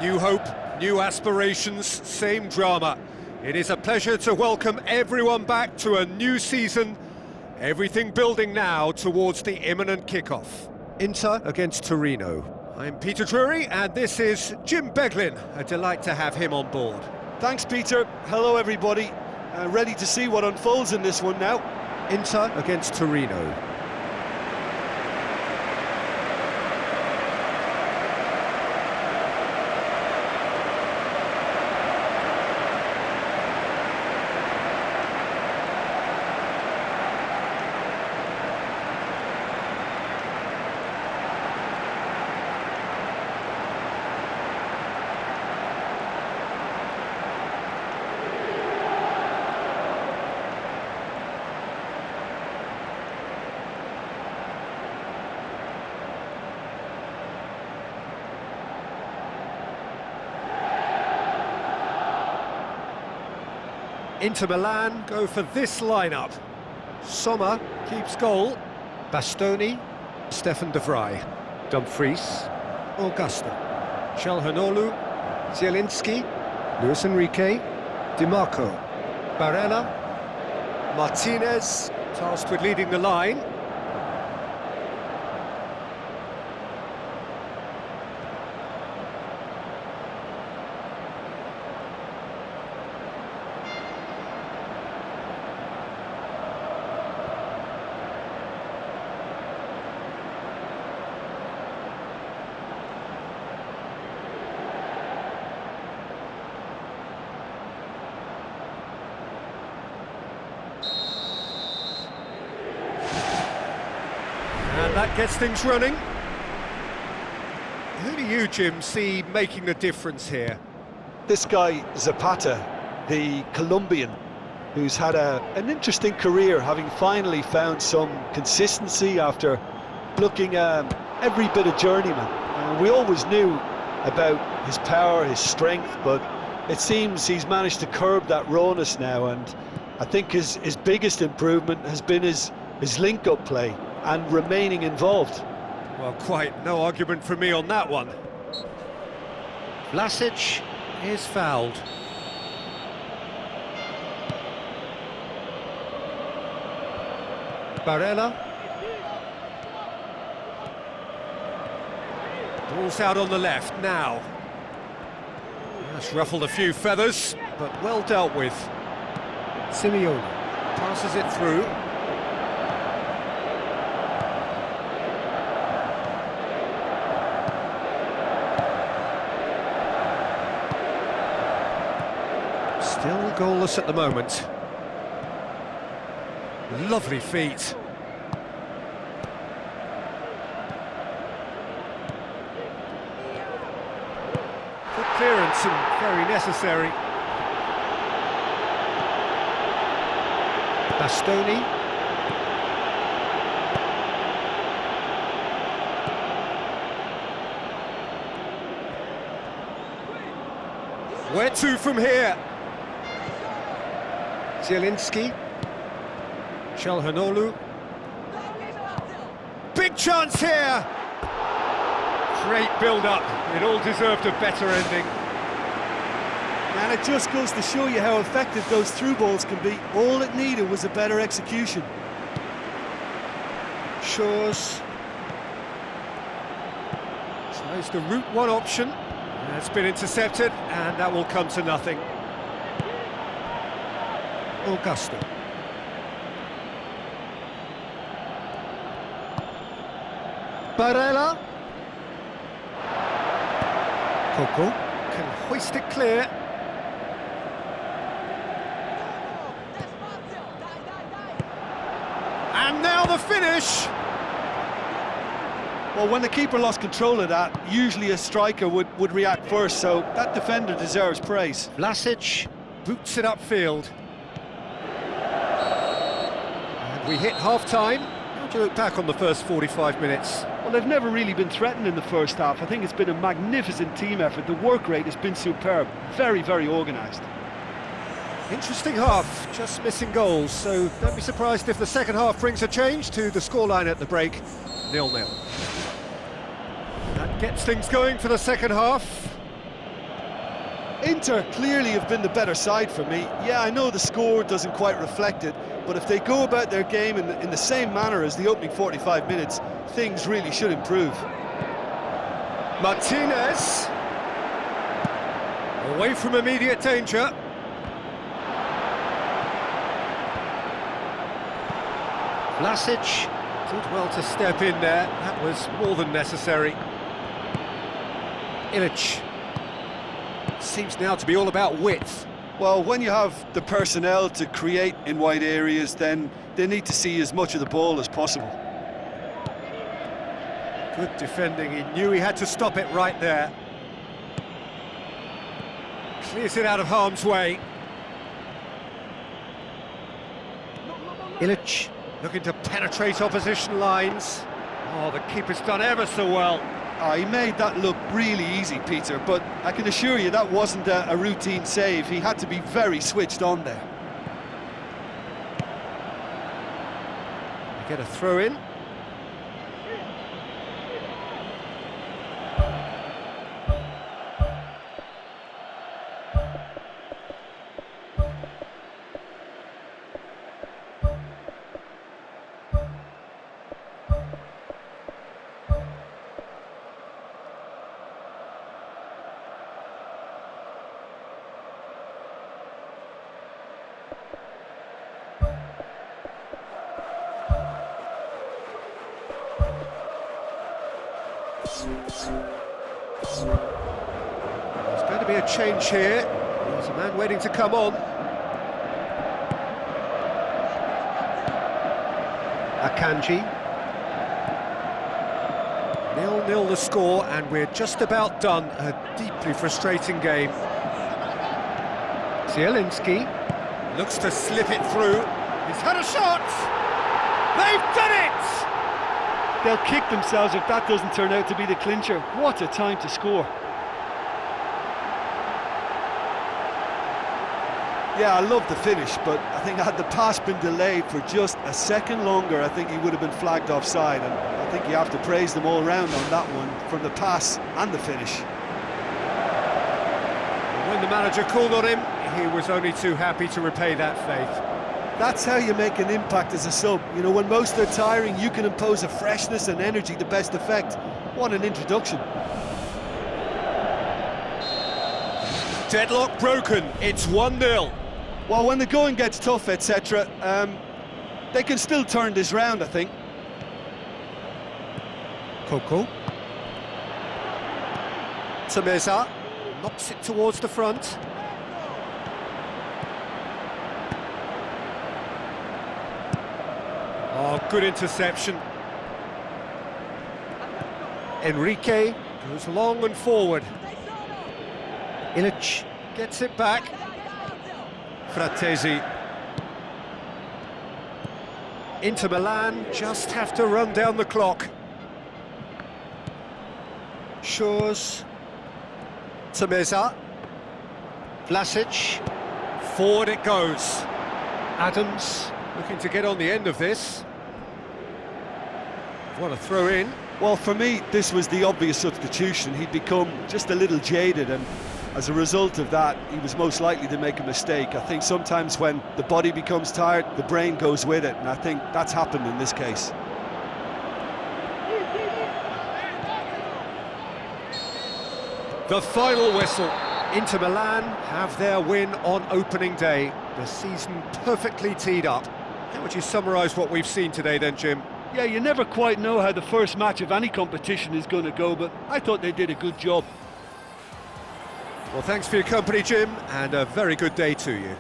New hope, new aspirations, same drama. It is a pleasure to welcome everyone back to a new season. Everything building now towards the imminent kickoff. Inter against Torino. I'm Peter Drury and this is Jim Beglin. A delight to have him on board. Thanks, Peter. Hello, everybody. Ready to see what unfolds in this one now. Inter against Torino. Inter Milan go for this lineup. Sommer keeps goal. Bastoni, Stefan de Vrij. Dumfries, Augusto. Calhanoglu, Zielinski, Luis Enrique, Di Marco. Barella, Martinez, tasked with leading the line. And that gets things running. Who do you, Jim, see making the difference here? This guy, Zapata, the Colombian, who's had an interesting career, having finally found some consistency after looking every bit of journeyman. We always knew about his power, his strength, but it seems he's managed to curb that rawness now, and I think his biggest improvement has been his link-up play and remaining involved. Well, quite no argument from me on that one. Vlasic is fouled. Barella. Ball's out on the left now. That's ruffled a few feathers, but well dealt with. Simeone passes it through. Still goalless at the moment. Lovely feet. Good clearance and very necessary. Bastoni. Where to from here? Zielinski. Calhanoglu. Big chance here! Great build-up. It all deserved a better ending. And it just goes to show you how effective those through balls can be. All it needed was a better execution. Shores. Tries the route one option. That's been intercepted, and that will come to nothing. Augusto. Barella. Coco can hoist it clear. And now the finish! Well, when the keeper lost control of that, usually a striker would react first, so that defender deserves praise. Vlasic boots it upfield. And we hit half-time. How do you look back on the first 45 minutes? Well, they've never really been threatened in the first half. I think it's been a magnificent team effort. The work rate has been superb. Very, very organised. Interesting half, just missing goals, so don't be surprised if the second half brings a change to the scoreline at the break, 0-0. That gets things going for the second half. Inter clearly have been the better side for me. Yeah, I know the score doesn't quite reflect it, but if they go about their game in the same manner as the opening 45 minutes, things really should improve. Martinez. Away from immediate danger. Vlasic did well to step in there. That was more than necessary. Ilic. Seems now to be all about width. Well, when you have the personnel to create in wide areas, then they need to see as much of the ball as possible. Good defending, he knew he had to stop it right there. Clears it out of harm's way. Ilic looking to penetrate opposition lines. Oh, the keeper's done ever so well. Oh, he made that look really easy, Peter, but I can assure you that wasn't a routine save. He had to be very switched on there. They get a throw in. There's going to be a change here. There's a man waiting to come on. Akanji. 0-0 the score, and we're just about done. A deeply frustrating game. Zielinski looks to slip it through. He's had a shot! They've done it! They'll kick themselves if that doesn't turn out to be the clincher. What a time to score. Yeah, I love the finish, but I think had the pass been delayed for just a second longer, I think he would have been flagged offside, and I think you have to praise them all round on that one, from the pass and the finish. When the manager called on him, he was only too happy to repay that faith. That's how you make an impact as a sub. You know, when most are tiring, you can impose a freshness and energy to best effect. What an introduction. Deadlock broken, it's 1-0. Well, when the going gets tough, etc., they can still turn this round, I think. Coco. Tameza knocks it towards the front. Oh, good interception. Enrique goes long and forward. Ilic gets it back. Fratesi. Inter Milan just have to run down the clock. Shores. Tameza. Vlasic. Forward it goes. Adams looking to get on the end of this. What a throw in. Well, for me, this was the obvious substitution. He'd become just a little jaded, and as a result of that, he was most likely to make a mistake. I think sometimes when the body becomes tired, the brain goes with it, and I think that's happened in this case. The final whistle. Inter Milan have their win on opening day. The season perfectly teed up. How would you summarise what we've seen today then, Jim? Yeah, you never quite know how the first match of any competition is going to go, but I thought they did a good job. Well, thanks for your company, Jim, and a very good day to you.